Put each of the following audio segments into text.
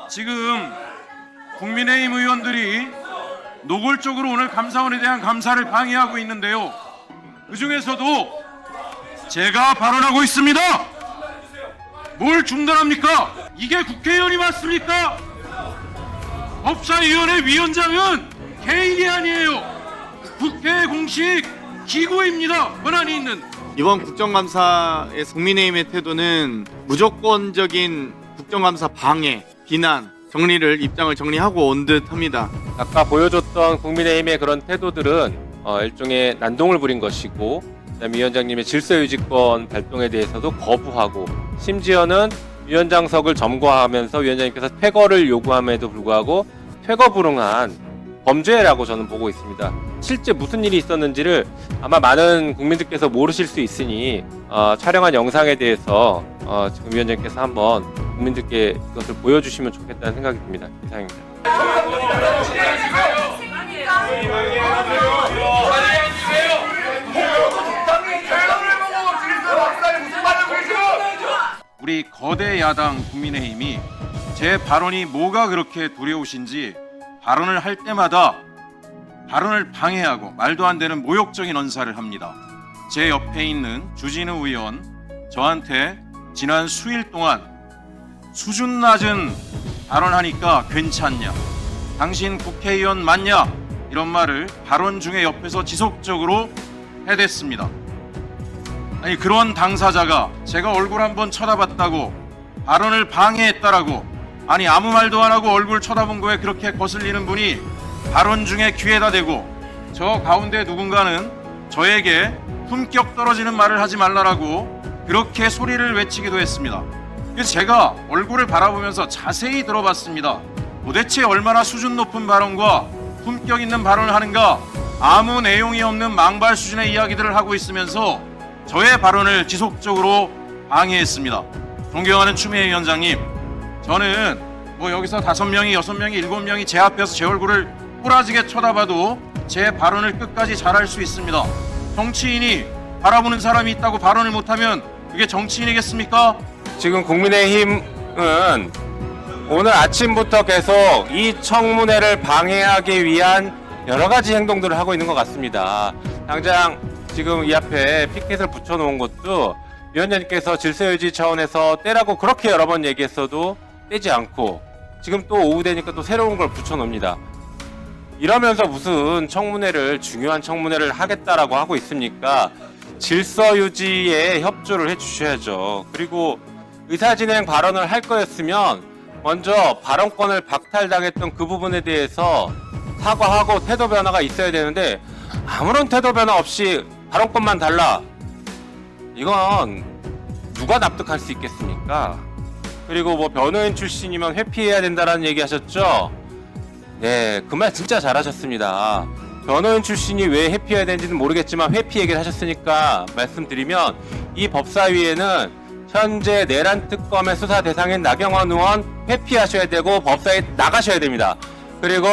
지금 국민의힘 의원들이 노골적으로 오늘 감사원에 대한 감사를 방해하고 있는데요. 그중에서도 제가 발언하고 있습니다. 뭘 중단합니까? 이게 국회의원이 맞습니까? 법사위원회 위원장은 개인이 아니에요. 국회 공식 기구입니다. 권한이 있는. 이번 국정감사의 국민의힘의 태도는 무조건적인 국정감사 방해, 비난, 입장을 정리하고 온 듯합니다. 아까 보여줬던 국민의힘의 그런 태도들은 일종의 난동을 부린 것이고, 그다음에 위원장님의 질서유지권 발동에 대해서도 거부하고, 심지어는 위원장석을 점거하면서 위원장님께서 퇴거를 요구함에도 불구하고 퇴거 불응한 범죄라고 저는 보고 있습니다. 실제 무슨 일이 있었는지를 아마 많은 국민들께서 모르실 수 있으니 촬영한 영상에 대해서 지금 위원장님께서 한번 국민들께 이것을 보여주시면 좋겠다는 생각이 듭니다. 이상입니다. 우리 거대 야당 국민의힘이 제 발언이 뭐가 그렇게 두려우신지 발언을 할 때마다 발언을 방해하고 말도 안 되는 모욕적인 언사를 합니다. 제 옆에 있는 주진우 의원, 저한테 지난 수일 동안 수준 낮은 발언하니까 괜찮냐, 당신 국회의원 맞냐, 이런 말을 발언 중에 옆에서 지속적으로 해댔습니다. 아니, 그런 당사자가 제가 얼굴 한번 쳐다봤다고 발언을 방해했다라고, 아니 아무 말도 안 하고 얼굴 쳐다본 거에 그렇게 거슬리는 분이 발언 중에 귀에다 대고, 저 가운데 누군가는 저에게 품격 떨어지는 말을 하지 말라라고 그렇게 소리를 외치기도 했습니다. 그래서 제가 얼굴을 바라보면서 자세히 들어봤습니다. 도대체 얼마나 수준 높은 발언과 품격 있는 발언을 하는가, 아무 내용이 없는 망발 수준의 이야기들을 하고 있으면서 저의 발언을 지속적으로 방해했습니다. 존경하는 추미애 위원장님, 저는 뭐 여기서 5명이, 6명이, 7명이 제 앞에서 제 얼굴을 꾸라지게 쳐다봐도 제 발언을 끝까지 잘할 수 있습니다. 정치인이 바라보는 사람이 있다고 발언을 못하면 그게 정치인이겠습니까? 지금 국민의힘은 오늘 아침부터 계속 이 청문회를 방해하기 위한 여러 가지 행동들을 하고 있는 것 같습니다. 당장 지금 이 앞에 피켓을 붙여놓은 것도 위원장님께서 질서유지 차원에서 떼라고 그렇게 여러 번 얘기했어도 떼지 않고, 지금 또 오후 되니까 또 새로운 걸 붙여놓습니다. 이러면서 무슨 청문회를, 중요한 청문회를 하겠다라고 하고 있습니까? 질서유지에 협조를 해주셔야죠. 그리고 의사진행 발언을 할 거였으면 먼저 발언권을 박탈당했던 그 부분에 대해서 사과하고 태도 변화가 있어야 되는데, 아무런 태도 변화 없이 발언권만 달라, 이건 누가 납득할 수 있겠습니까? 그리고 뭐 변호인 출신이면 회피해야 된다라는 얘기 하셨죠? 네, 그 말 진짜 잘하셨습니다. 변호인 출신이 왜 회피해야 되는지는 모르겠지만 회피 얘기를 하셨으니까 말씀드리면, 이 법사위에는 현재 내란 특검의 수사 대상인 나경원 의원 회피하셔야 되고 법사위 나가셔야 됩니다. 그리고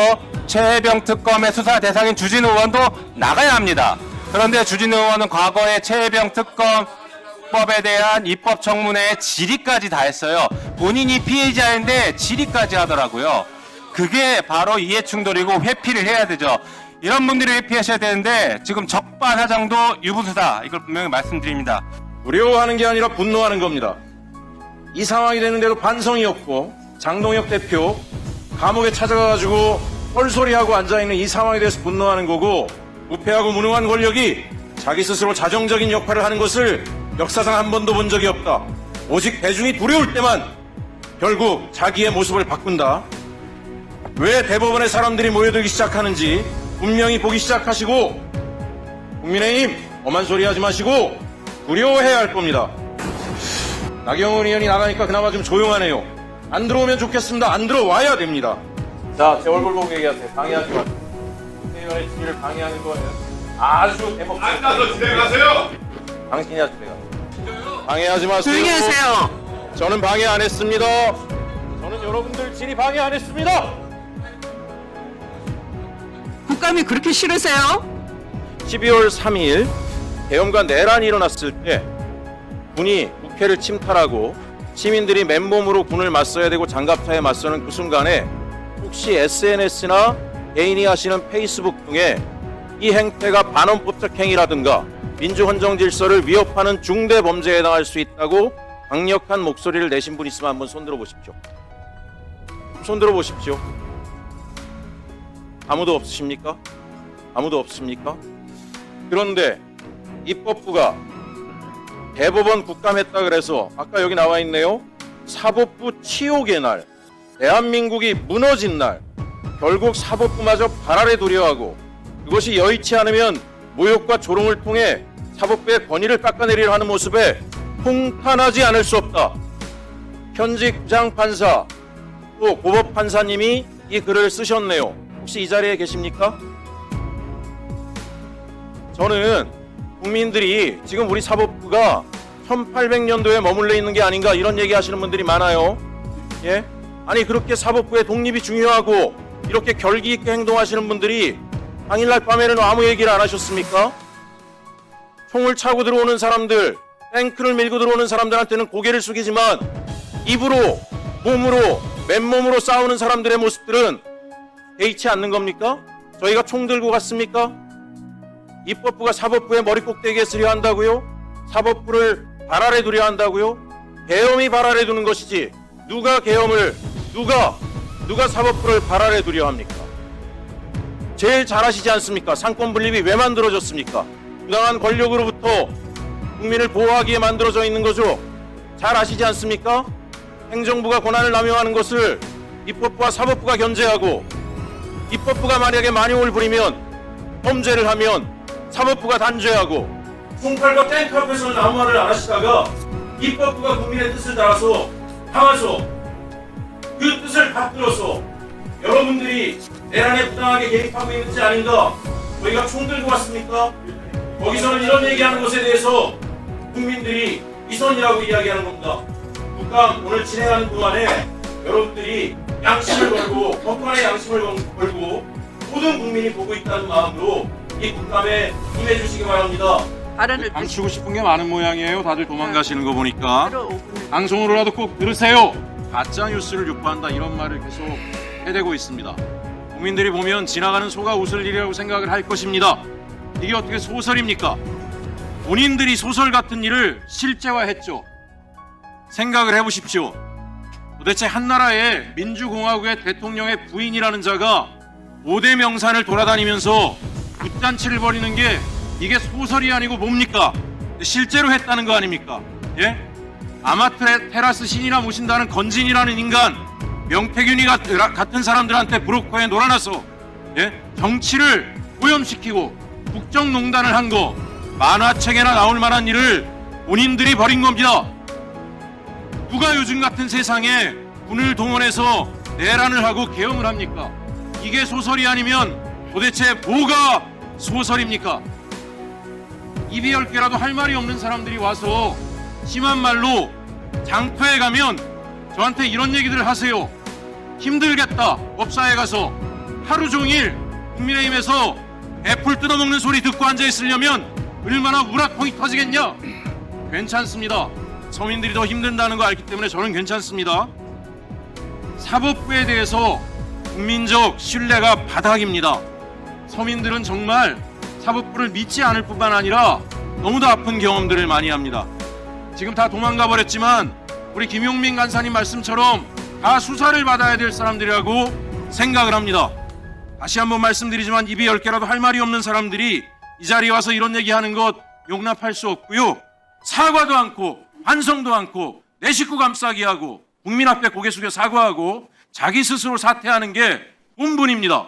최혜병 특검의 수사 대상인 주진우 의원도 나가야 합니다. 그런데 주진우 의원은 과거에 최혜병 특검법에 대한 입법 청문회에 질의까지 다 했어요. 본인이 피해자인데 질의까지 하더라고요. 그게 바로 이해충돌이고 회피를 해야 되죠. 이런 분들이 회피하셔야 되는데 지금 적반하장도 유분수다, 이걸 분명히 말씀드립니다. 두려워하는 게 아니라 분노하는 겁니다. 이 상황이 되는데도 반성이 없고, 장동혁 대표 감옥에 찾아가가지고 뻘소리하고 앉아있는 이 상황에 대해서 분노하는 거고, 무패하고 무능한 권력이 자기 스스로 자정적인 역할을 하는 것을 역사상 한 번도 본 적이 없다. 오직 대중이 두려울 때만 결국 자기의 모습을 바꾼다. 왜 대법원에 사람들이 모여들기 시작하는지 분명히 보기 시작하시고, 국민의힘 엄한 소리 하지 마시고 두려워해야 할 겁니다. 나경원 의원이 나가니까 그나마 좀 조용하네요. 안 들어오면 좋겠습니다. 안 들어와야 됩니다. 자, 제 얼굴 보고 얘기하세요. 방해하지 마세요. 국회의원의 지위를 방해하는 거예요. 아주 대법. 앉아서 진행하세요. 당신이 하세요. 내가. 방해하지 마세요. 조용히 하세요. 저는 방해 안 했습니다. 저는 여러분들 질의 방해 안 했습니다. 국감이 그렇게 싫으세요? 12월 3일 대엄과 내란이 일어났을 때 군이 국회를 침탈하고 시민들이 맨몸으로 군을 맞서야 되고 장갑차에 맞서는 그 순간에 혹시 SNS나 개인이 하시는 페이스북 등에 이 행태가 반헌법적 행위라든가 민주헌정 질서를 위협하는 중대 범죄에 해당할 수 있다고 강력한 목소리를 내신 분 있으면 한번 손들어 보십시오. 손들어 보십시오. 아무도 없으십니까? 아무도 없습니까? 그런데 입법부가 대법원 국감했다 그래서 아까 여기 나와 있네요. 사법부 치욕의 날, 대한민국이 무너진 날, 결국 사법부마저 발 아래 두려 하고 그것이 여의치 않으면 모욕과 조롱을 통해 사법부의 권위를 깎아내리려 하는 모습에 통탄하지 않을 수 없다. 현직 부장판사 또 고법판사님이 이 글을 쓰셨네요. 혹시 이 자리에 계십니까? 저는 국민들이 지금 우리 사법부가 1800년도에 머물러 있는 게 아닌가 이런 얘기 하시는 분들이 많아요. 예? 아니 그렇게 사법부의 독립이 중요하고 이렇게 결기 있게 행동하시는 분들이 당일날 밤에는 아무 얘기를 안 하셨습니까? 총을 차고 들어오는 사람들, 탱크를 밀고 들어오는 사람들한테는 고개를 숙이지만 입으로, 몸으로, 맨몸으로 싸우는 사람들의 모습들은 개의치 않는 겁니까? 저희가 총 들고 갔습니까? 입법부가 사법부의 머리 꼭대기에 서려 한다고요? 사법부를 발 아래 두려 한다고요? 계엄이 발 아래 두는 것이지 누가 계엄을 누가 사법부를 발 아래 두려 합니까? 제일 잘하시지 않습니까? 상권 분립이 왜 만들어졌습니까? 부당한 권력으로부터 국민을 보호하기에 만들어져 있는 거죠. 잘 아시지 않습니까? 행정부가 권한을 남용하는 것을 입법부와 사법부가 견제하고 입법부가 만약에 만용을 부리면 범죄를 하면 사법부가 단죄하고 총칼과 탱크 앞에서는 아무 말을 안 하시다가 입법부가 국민의 뜻을 따라서 당해서 그 뜻을 받들어서 여러분들이 내란에 부당하게 개입하고 있는지 아닌가 저희가 총 들고 왔습니까? 거기서는 이런 얘기하는 것에 대해서 국민들이 위선이라고 이야기하는 겁니다. 국감 오늘 진행하는 동안에 여러분들이 양심을 걸고 법관의 양심을 걸고 모든 국민이 보고 있다는 마음으로 이 국감에 임해 주시기 바랍니다. 발언을 감추고 싶은 게 많은 모양이에요. 다들 도망가시는 거 보니까. 하루 5분을 방송으로라도 꼭 들으세요. 가짜 뉴스를 유포한다 이런 말을 계속 해대고 있습니다. 국민들이 보면 지나가는 소가 웃을 일이라고 생각을 할 것입니다. 이게 어떻게 소설입니까? 본인들이 소설 같은 일을 실제화했죠. 생각을 해보십시오. 도대체 한나라의 민주공화국의 대통령의 부인이라는 자가 5대 명산을 돌아다니면서 굿잔치를 벌이는 게 이게 소설이 아니고 뭡니까? 실제로 했다는 거 아닙니까? 예? 아마테라스 신이나 모신다는 건진이라는 인간 명태균이 같은 사람들한테 브로커에 놀아나서 예? 정치를 오염시키고 국정농단을 한 거 만화책에나 나올 만한 일을 본인들이 벌인 겁니다. 누가 요즘 같은 세상에 군을 동원해서 내란을 하고 계엄을 합니까? 이게 소설이 아니면 도대체 뭐가 소설입니까? 입이 10개라도 할 말이 없는 사람들이 와서 심한 말로 장터에 가면 저한테 이런 얘기들을 하세요. 힘들겠다. 법사에 가서 하루 종일 국민의힘에서 애플 뜯어먹는 소리 듣고 앉아있으려면 얼마나 우라통이 터지겠냐? 괜찮습니다. 서민들이 더 힘든다는 거 알기 때문에 저는 괜찮습니다. 사법부에 대해서 국민적 신뢰가 바닥입니다. 서민들은 정말 사법부를 믿지 않을 뿐만 아니라 너무도 아픈 경험들을 많이 합니다. 지금 다 도망가 버렸지만 우리 김용민 간사님 말씀처럼 다 수사를 받아야 될 사람들이라고 생각을 합니다. 다시 한번 말씀드리지만 입이 10개라도 할 말이 없는 사람들이 이 자리에 와서 이런 얘기하는 것 용납할 수 없고요. 사과도 않고 반성도 않고 내 식구 감싸기 하고 국민 앞에 고개 숙여 사과하고 자기 스스로 사퇴하는 게 본분입니다.